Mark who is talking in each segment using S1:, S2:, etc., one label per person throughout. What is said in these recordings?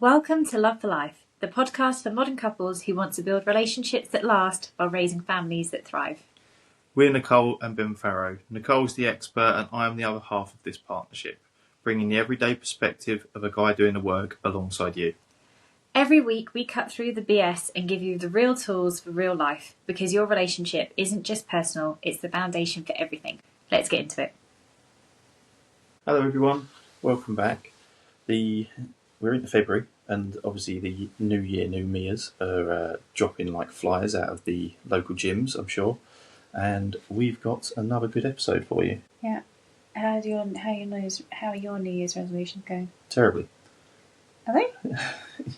S1: Welcome to Love for Life, the podcast for modern couples who want to build relationships that last while raising families that thrive.
S2: We're Nichole and Ben. Nichole's the expert and I am the other half of this partnership, bringing the everyday perspective of a guy doing the work alongside you.
S1: Every week we cut through the BS and give you the real tools for real life, because your relationship isn't just personal, it's the foundation for everything. Let's get into it.
S2: Hello everyone, welcome back. We're into February and obviously the New Year, New Me's are dropping like flies out of the local gyms, I'm sure. And we've got another good episode for you.
S1: Yeah. How are your New Year's resolutions going?
S2: Terribly.
S1: Are they?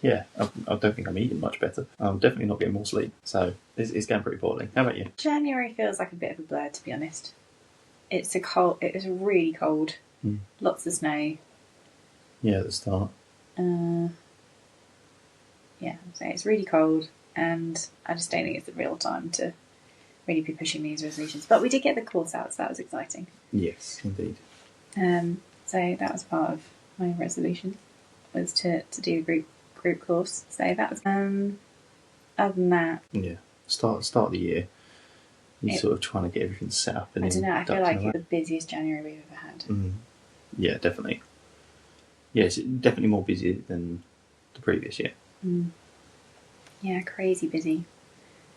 S2: Yeah, I don't think I'm eating much better. I'm definitely not getting more sleep. So it's going pretty poorly. How about you?
S1: January feels like a bit of a blur, to be honest. It was really cold. Lots of snow.
S2: Yeah, at the start.
S1: So it's really cold, and I just don't think it's the real time to really be pushing these resolutions. But we did get the course out, so that was exciting.
S2: Yes, indeed.
S1: So that was part of my resolution, was to do a group course. So that was other than that.
S2: Yeah, start of the year. You're sort of trying to get everything set up. And
S1: I don't know. I feel like it's the busiest January we've ever had.
S2: Yeah, definitely. Yeah, it's definitely more busy than the previous year.
S1: Yeah, crazy busy.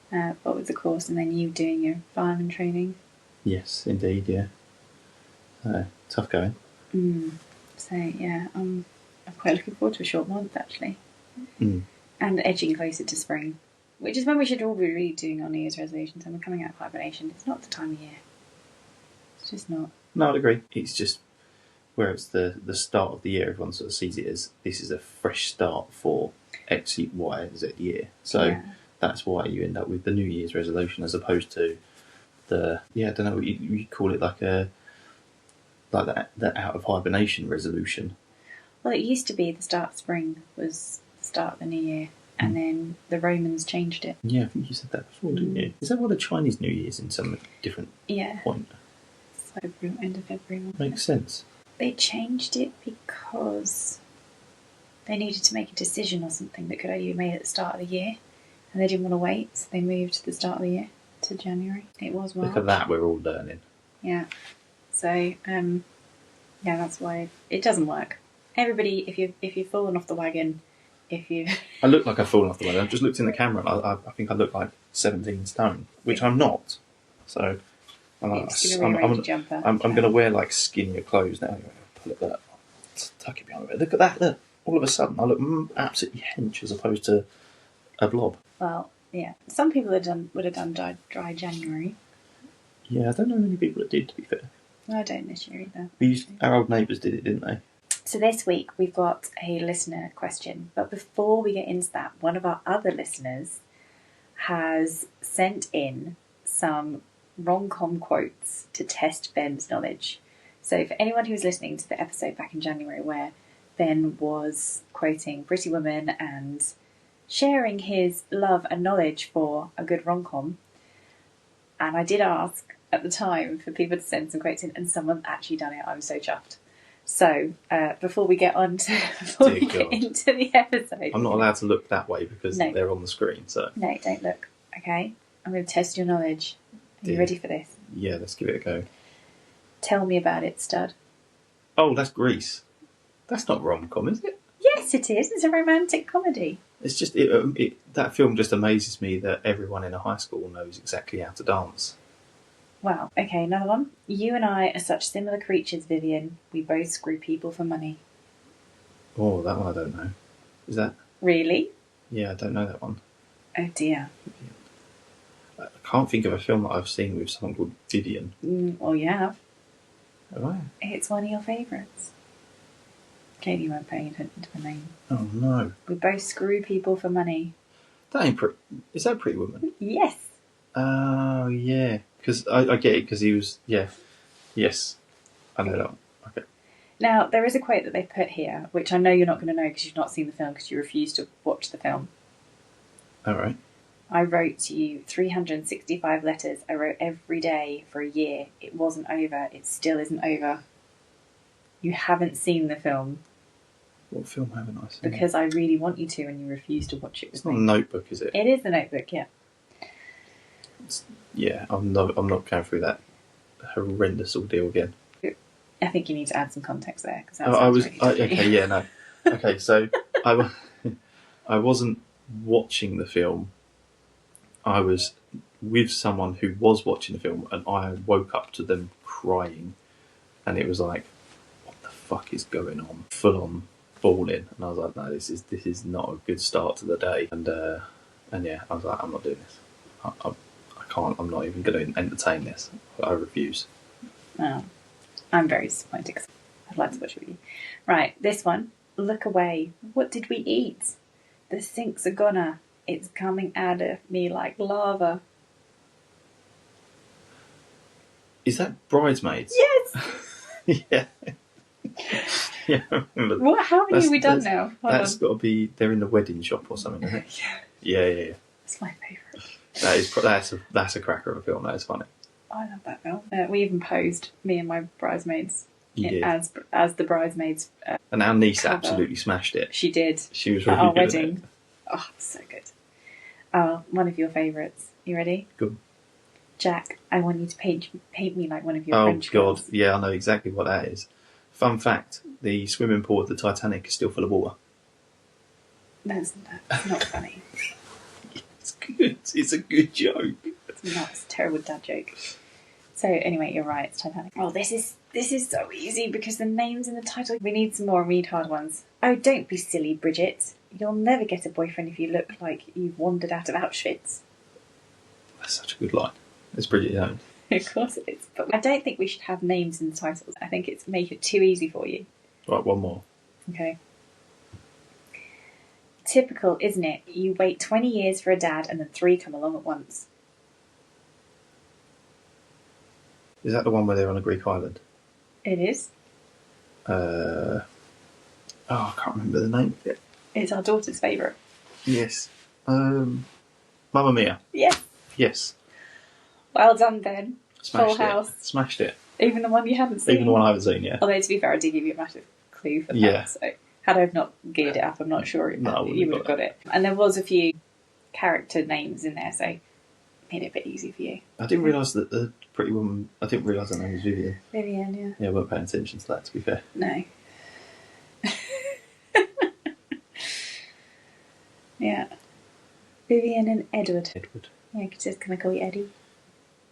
S1: What with the course and then you doing your fireman training.
S2: Yes, indeed, yeah. Tough going.
S1: So, yeah, I'm quite looking forward to a short month, actually. And edging closer to spring, which is when we should all be really doing our New Year's resolutions, and we're coming out of hibernation. It's not the time of year. It's just not.
S2: No, I'd agree. It's just where it's the start of the year, everyone sort of sees it as this is a fresh start for X, Y, Z year. So that's why you end up with the New Year's resolution as opposed to I don't know what you call it, the out of hibernation resolution.
S1: Well, it used to be the start of spring was the start of the new year, and then the Romans changed it.
S2: Yeah, I think you said that before, didn't you? Is that what the Chinese New Year's in some different point?
S1: So end of February.
S2: Makes sense.
S1: They changed it because they needed to make a decision or something that could only be made at the start of the year, and they didn't want to wait, so they moved the start of the year to January. It was March.
S2: Look at that, we're all learning.
S1: Yeah. So, that's why it doesn't work. Everybody, if you've fallen off the wagon,
S2: I look like I've fallen off the wagon. I've just looked in the camera and I think I look like 17 stone, which I'm not. So I'm going to wear like skinnier clothes now. Pull it back, tuck it behind me. Look at that! Look, all of a sudden I look absolutely hench as opposed to a blob.
S1: Well, yeah. Some people would have done dry January.
S2: Yeah, I don't know many people that did, to be fair.
S1: I don't this year either.
S2: Our old neighbours did it, didn't they?
S1: So this week we've got a listener question, but before we get into that, one of our other listeners has sent in some rom-com quotes to test Ben's knowledge. So for anyone who was listening to the episode back in January where Ben was quoting Pretty Woman and sharing his love and knowledge for a good rom-com, and I did ask at the time for people to send some quotes in, and someone actually done it. I was so chuffed. So before we get into the episode,
S2: I'm not allowed to look that way because they're on the screen. So
S1: no, don't look. Okay, I'm going to test your knowledge. Are you ready for this?
S2: Yeah, let's give it a go.
S1: Tell me about it, stud.
S2: Oh, that's Grease. That's not rom-com, is it?
S1: Yes, it is. It's a romantic comedy.
S2: It's just that film just amazes me that everyone in a high school knows exactly how to dance.
S1: Wow. Okay, another one. You and I are such similar creatures, Vivian. We both screw people for money.
S2: Oh, that one I don't know. Is that...
S1: Really?
S2: Yeah, I don't know that one.
S1: Oh, dear.
S2: I can't think of a film that I've seen with someone called Vivian.
S1: Well, you have.
S2: Have I?
S1: It's one of your favourites. Clearly you weren't paying attention to the name.
S2: Oh, no.
S1: We both screw people for money.
S2: That ain't Is that Pretty Woman?
S1: Yes.
S2: Oh, yeah. Because I get it, because he was... Yeah. Yes. I know that one. Okay.
S1: Now, there is a quote that they've put here, which I know you're not going to know because you've not seen the film because you refuse to watch the film.
S2: All right.
S1: I wrote to you 365 letters. I wrote every day for a year. It wasn't over. It still isn't over. You haven't seen the film.
S2: What film haven't I seen?
S1: Because I really want you to, and you refuse to watch it with
S2: It's not
S1: me.
S2: a Notebook, is it?
S1: It is The Notebook, yeah.
S2: Yeah, I'm not going through that horrendous ordeal again.
S1: I think you need to add some context there. Cause
S2: Okay, yeah, no. Okay, so I wasn't watching the film. I was with someone who was watching the film, and I woke up to them crying, and it was like, what the fuck is going on? Full on bawling, and I was like, no, this is not a good start to the day. And yeah, I was like, I'm not doing this. I can't. I'm not even going to entertain this. I refuse.
S1: Oh, I'm very disappointed because I'd like to watch it with you. Right, this one. Look away. What did we eat? The sink's a goner. It's coming out of me like lava.
S2: Is that Bridesmaids?
S1: Yes!
S2: Yeah. Yeah, I remember.
S1: What? How many have we done now?
S2: That's got to be, they're in the wedding shop or something, isn't it? Yeah.
S1: It's my favourite.
S2: That's a cracker of a film. That is funny.
S1: I love that film. We even posed, me and my bridesmaids, as the bridesmaids.
S2: And our niece
S1: cover.
S2: absolutely smashed it.
S1: She did.
S2: She was
S1: at
S2: really
S1: our
S2: good
S1: wedding.
S2: at it.
S1: Oh, so good. One of your favourites. You ready?
S2: Good.
S1: Jack, I want you to paint me like one of your
S2: Oh,
S1: French
S2: God.
S1: girls.
S2: Yeah, I know exactly what that is. Fun fact, the swimming pool of the Titanic is still full of water.
S1: That's not funny.
S2: It's good. It's a good joke.
S1: It's not. It's a terrible dad joke. So anyway, you're right. It's Titanic. Oh, this is so easy because the names in the title. We need some more read hard ones. Oh, don't be silly, Bridget. You'll never get a boyfriend if you look like you've wandered out of Auschwitz.
S2: That's such a good line. It's Bridget Jones.
S1: Of course it is. But I don't think we should have names in the titles. I think it's make it too easy for you.
S2: Right, one more.
S1: Okay. Typical, isn't it? You wait 20 years for a dad and then 3 come along at once.
S2: Is that the one where they're on a Greek island?
S1: It is.
S2: I can't remember the name of it.
S1: It's our daughter's favourite.
S2: Yes. Mamma Mia.
S1: Yes.
S2: Yes.
S1: Well done, Ben.
S2: Smashed
S1: Full House.
S2: it. Smashed it.
S1: Even the one you haven't seen.
S2: Even the one I haven't seen, yeah.
S1: Although, to be fair, I did give you a massive clue for that.
S2: Yeah.
S1: So, had I not geared it up, I'm not sure you would have got it. And there was a few character names in there, so made it a bit easy for you.
S2: I didn't realise that the pretty woman... I didn't realise her name was Vivian.
S1: Vivian, yeah.
S2: Yeah, I weren't paying attention to that, to be fair.
S1: No. Yeah. Vivian and Edward.
S2: Edward.
S1: Yeah, because just can I call you Eddie?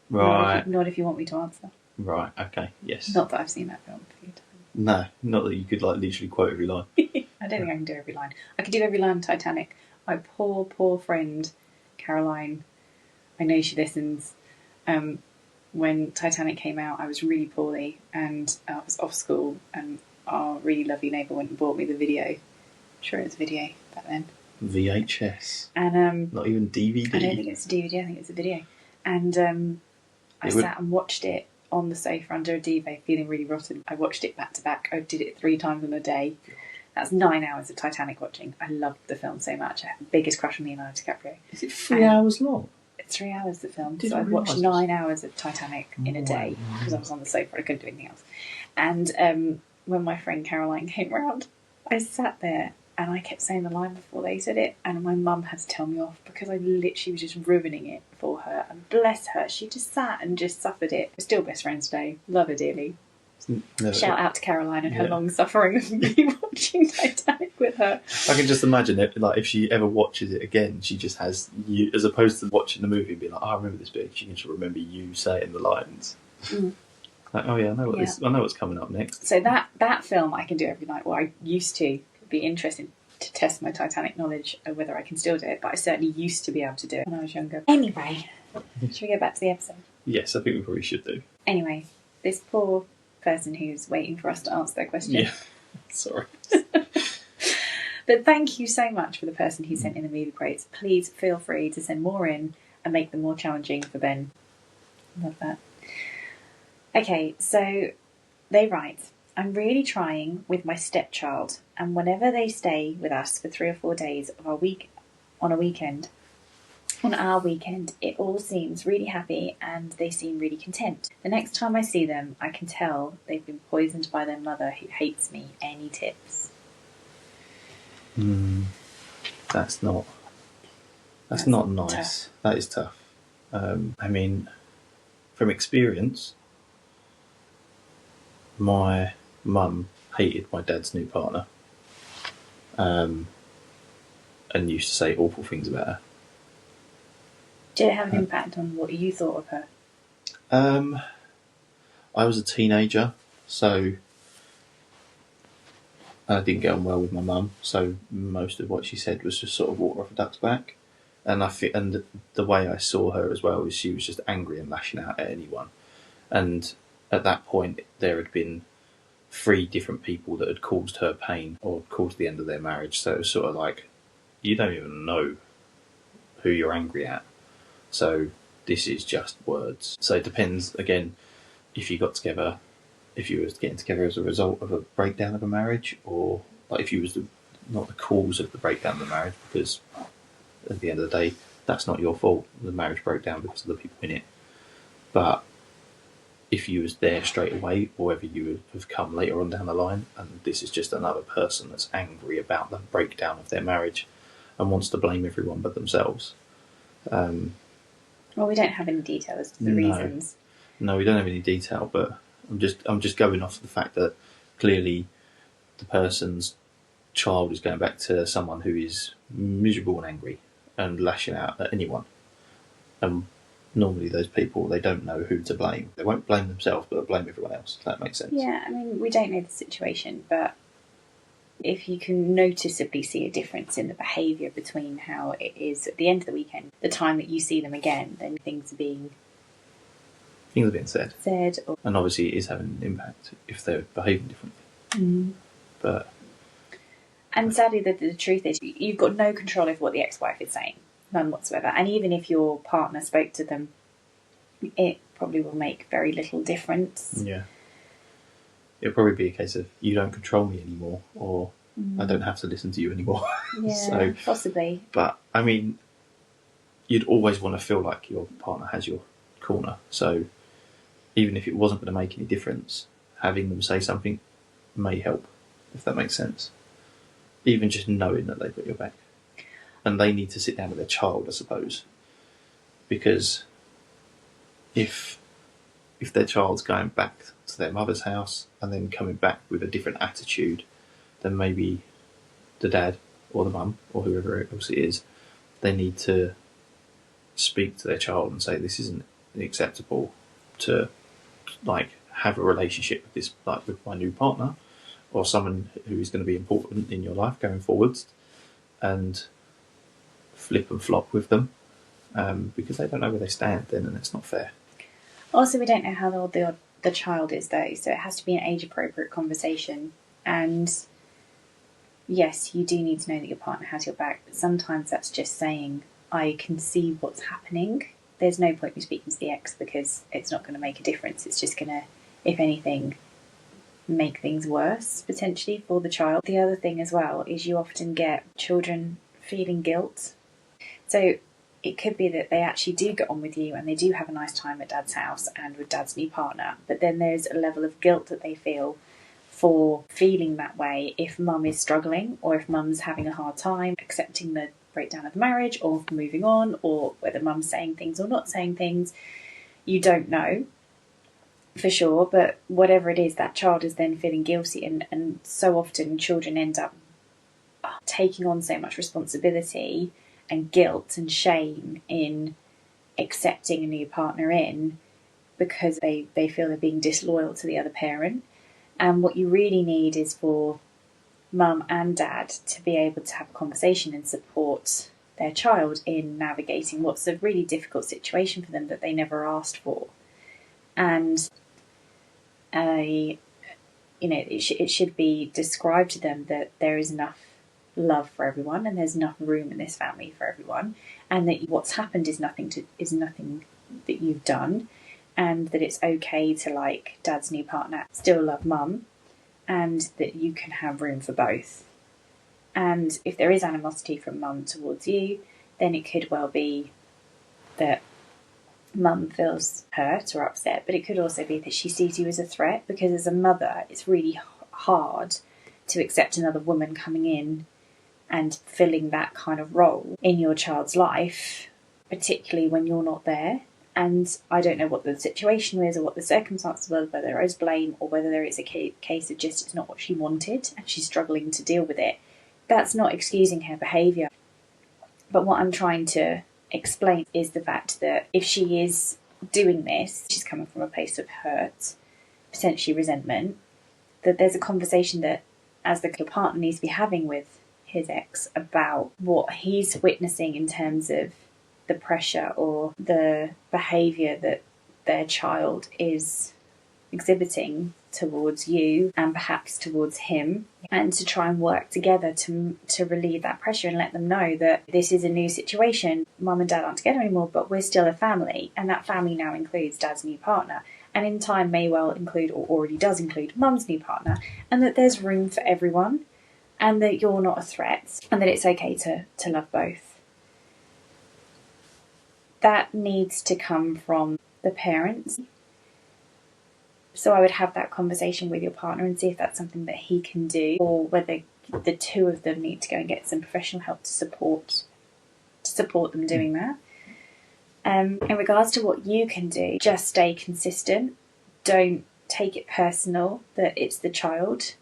S2: Right.
S1: Not if you want me to answer.
S2: Right, okay, yes.
S1: Not that I've seen that film a few times.
S2: No, not that you could like literally quote every line.
S1: I don't think I can do every line. I could do every line in Titanic. My poor, poor friend, Caroline, I know she listens. When Titanic came out, I was really poorly and I was off school, and our really lovely neighbour went and bought me the video. I'm sure it was video back then.
S2: VHS.
S1: And
S2: not even DVD.
S1: I don't think it's a DVD, I think it's a video. And I sat and watched it on the sofa under a duvet, feeling really rotten. I watched it back to back. I did it 3 times in a day. That's 9 hours of Titanic watching. I loved the film so much. I had the biggest crush on Leonardo DiCaprio.
S2: Is it 3 hours long?
S1: It's 3 hours the film.
S2: Did
S1: so
S2: I
S1: I watched
S2: realise
S1: 9 hours of Titanic in a day because I was on the sofa. I couldn't do anything else. And when my friend Caroline came round, I sat there and I kept saying the line before they said it, and my mum had to tell me off because I literally was just ruining it for her. And bless her, she just sat and just suffered it. We're still best friends today. Love her dearly. Shout out to Caroline and her long suffering of me watching Titanic with her.
S2: I can just imagine it, like if she ever watches it again, she just has you, as opposed to watching the movie and being like, oh, I remember this bit, she can just remember you saying the lines. Like, oh yeah, I know I know what's coming up next.
S1: So that film I can do every night. Well, I used to. It'd be interesting to test my Titanic knowledge of whether I can still do it, but I certainly used to be able to do it when I was younger. Anyway, should we go back to the episode?
S2: Yes, I think we probably should do.
S1: Anyway, this poor person who's waiting for us to answer their question.
S2: Yeah, sorry.
S1: But thank you so much for the person who sent in the movie quotes. Please feel free to send more in and make them more challenging for Ben. Love that. Okay, so they write, I'm really trying with my stepchild, and whenever they stay with us for 3 or 4 days of our our weekend, it all seems really happy and they seem really content. The next time I see them, I can tell they've been poisoned by their mother who hates me. Any tips?
S2: That's not nice.
S1: Tough.
S2: That is tough. I mean, from experience, my mum hated my dad's new partner, and used to say awful things about her.
S1: Did it have an impact on what you thought of her?
S2: I was a teenager, so I didn't get on well with my mum. So most of what she said was just sort of water off a duck's back. And the way I saw her as well is she was just angry and lashing out at anyone. And at that point, there had been 3 different people that had caused her pain or caused the end of their marriage. So it was sort of like, you don't even know who you're angry at. So this is just words. So it depends, again, if you got together, if you was getting together as a result of a breakdown of a marriage, or like if you was not the cause of the breakdown of the marriage, because at the end of the day, that's not your fault. The marriage broke down because of the people in it. But if you was there straight away, or whether you have come later on down the line, and this is just another person that's angry about the breakdown of their marriage and wants to blame everyone but themselves.
S1: Well, we don't have any details of the reasons.
S2: No, we don't have any detail, but I'm just going off the fact that clearly the person's child is going back to someone who is miserable and angry and lashing out at anyone. And normally those people, they don't know who to blame. They won't blame themselves, but they'll blame everyone else, if that makes sense.
S1: Yeah, I mean, we don't know the situation, but if you can noticeably see a difference in the behaviour between how it is at the end of the weekend, the time that you see them again, then things are being
S2: said.
S1: Or...
S2: And obviously it is having an impact if they're behaving differently. But
S1: and sadly, the truth is you've got no control over what the ex-wife is saying, none whatsoever. And even if your partner spoke to them, it probably will make very little difference.
S2: Yeah. It'll probably be a case of, you don't control me anymore, or I don't have to listen to you anymore.
S1: Yeah, so, possibly.
S2: But, I mean, you'd always want to feel like your partner has your corner. So even if it wasn't going to make any difference, having them say something may help, if that makes sense. Even just knowing that they've got your back. And they need to sit down with their child, I suppose. Because if their child's going back to their mother's house and then coming back with a different attitude, then maybe the dad or the mum or whoever else it is, they need to speak to their child and say, this isn't acceptable to like have a relationship with this, like with my new partner or someone who is going to be important in your life going forwards, and flip and flop with them, because they don't know where they stand then, and it's not fair.
S1: Also, we don't know how old the child is, though, so it has to be an age-appropriate conversation. And yes, you do need to know that your partner has your back, but sometimes that's just saying, I can see what's happening. There's no point in speaking to the ex because it's not going to make a difference. It's just going to, if anything, make things worse, potentially, for the child. The other thing as well is you often get children feeling guilt. So it could be that they actually do get on with you and they do have a nice time at dad's house and with dad's new partner, but then there's a level of guilt that they feel for feeling that way if mum is struggling, or if mum's having a hard time accepting the breakdown of the marriage, or moving on, or whether mum's saying things or not saying things. You don't know for sure, but whatever it is, that child is then feeling guilty, and so often children end up taking on so much responsibility and guilt and shame in accepting a new partner in, because they feel they're being disloyal to the other parent. And what you really need is for mum and dad to be able to have a conversation and support their child in navigating what's a really difficult situation for them that they never asked for. And it should be described to them that there is enough love for everyone and there's enough room in this family for everyone, and that what's happened is nothing that you've done, and that it's okay to like dad's new partner, still love mum, and that you can have room for both. And if there is animosity from mum towards you, then it could well be that mum feels hurt or upset, but it could also be that she sees you as a threat, because as a mother it's really hard to accept another woman coming in and filling that kind of role in your child's life, particularly when you're not there. And I don't know what the situation is or what the circumstances were, whether there is blame or whether there is a case of just it's not what she wanted and she's struggling to deal with it. That's not excusing her behaviour. But what I'm trying to explain is the fact that if she is doing this, she's coming from a place of hurt, potentially resentment, that there's a conversation that as the partner needs to be having with his ex about what he's witnessing in terms of the pressure or the behaviour that their child is exhibiting towards you and perhaps towards him, and to try and work together to relieve that pressure and let them know that this is a new situation. Mum and Dad aren't together anymore, but we're still a family, and that family now includes Dad's new partner, and in time may well include, or already does include, Mum's new partner, and that there's room for everyone, and that you're not a threat, and that it's okay to love both. That needs to come from the parents. So I would have that conversation with your partner and see if that's something that he can do, or whether the two of them need to go and get some professional help to support them doing that. In regards to what you can do, just stay consistent. Don't take it personal that it's the child.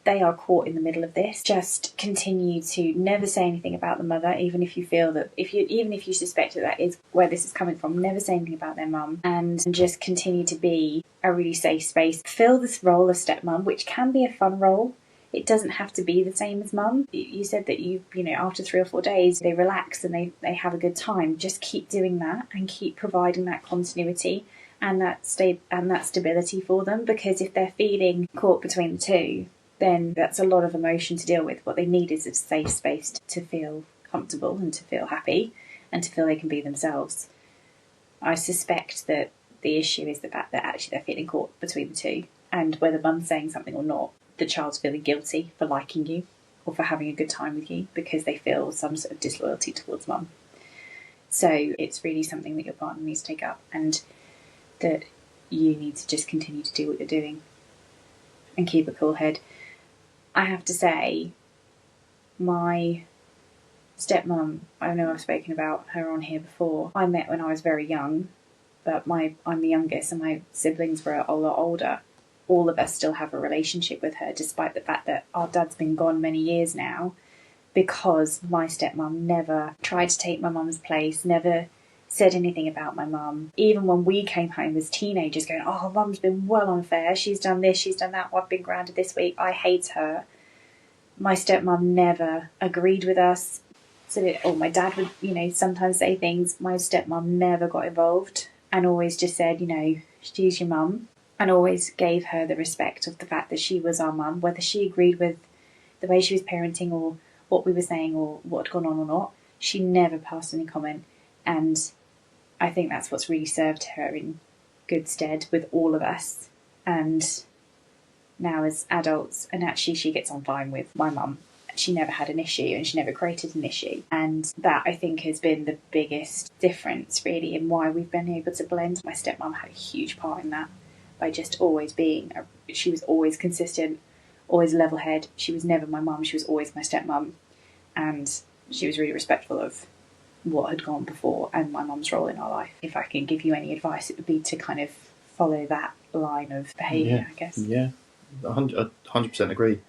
S1: They are caught in the middle of this. Just continue to never say anything about the mother, even if you feel that, even if you suspect that is where this is coming from. Never say anything about their mum, and just continue to be a really safe space. Fill this role of stepmom, which can be a fun role. It doesn't have to be the same as mum. You said that you know, after 3 or 4 days, they relax and they have a good time. Just keep doing that and keep providing that continuity and that stability for them, because if they're feeling caught between the two, then that's a lot of emotion to deal with. What they need is a safe space to feel comfortable and to feel happy and to feel they can be themselves. I suspect that the issue is the fact that actually they're feeling caught between the two, and whether mum's saying something or not, the child's feeling guilty for liking you or for having a good time with you because they feel some sort of disloyalty towards mum. So it's really something that your partner needs to take up, and that you need to just continue to do what you're doing and keep a cool head. I have to say, my stepmom, I know I've spoken about her on here before. I met when I was very young, but I'm the youngest and my siblings were a lot older. All of us still have a relationship with her, despite the fact that our dad's been gone many years now, because my stepmom never tried to take my mum's place, never said anything about my mum. Even when we came home as teenagers going, oh, mum's been well unfair, she's done this, she's done that, I've been grounded this week, I hate her. My stepmom never agreed with us. Or my dad would, sometimes say things. My stepmom never got involved and always just said, she's your mum, and always gave her the respect of the fact that she was our mum, whether she agreed with the way she was parenting or what we were saying or what had gone on or not. She never passed any comment, and I think that's what's really served her in good stead with all of us. And now as adults, and actually she gets on fine with my mum. She never had an issue and she never created an issue. And that, I think, has been the biggest difference, really, in why we've been able to blend. My stepmom had a huge part in that, by just always being, she was always consistent, always level-head. She was never my mum, she was always my stepmom. And she was really respectful of what had gone before and my mum's role in our life. If I can give you any advice, it would be to kind of follow that line of behaviour, I guess.
S2: Yeah, 100% agree.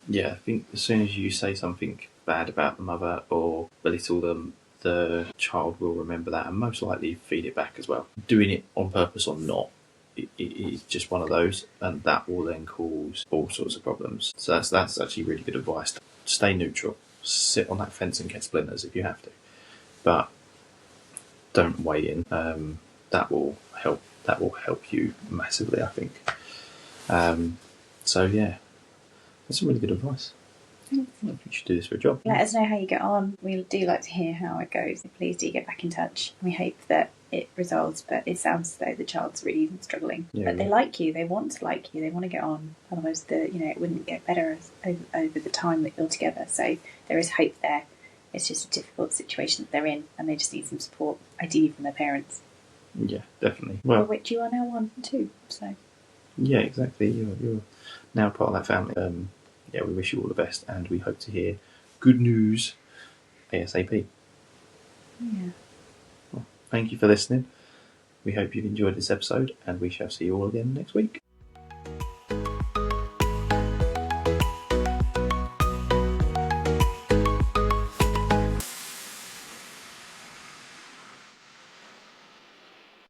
S2: Yeah, I think as soon as you say something bad about the mother or belittle them, the child will remember that and most likely feed it back as well. Doing it on purpose or not, it is just one of those, and that will then cause all sorts of problems. So that's actually really good advice. Stay neutral. Sit on that fence and get splinters if you have to, but don't weigh in. That will help. That will help you massively, I think. So yeah, that's some really good advice. I think you should do this for a job.
S1: Let us know how you get on. We do like to hear how it goes. Please do get back in touch. We hope that it resolves, but it sounds as though the child's really struggling. Yeah, but they like you. They want to like you. They want to get on. Otherwise, it wouldn't get better over the time that you're together. So there is hope there. It's just a difficult situation that they're in, and they just need some support, ideally from their parents.
S2: Yeah, definitely. Well,
S1: which you are now one too. So.
S2: Yeah, exactly. You're now part of that family. Yeah, we wish you all the best, and we hope to hear good news ASAP.
S1: Yeah.
S2: Well, thank you for listening. We hope you've enjoyed this episode, and we shall see you all again next week.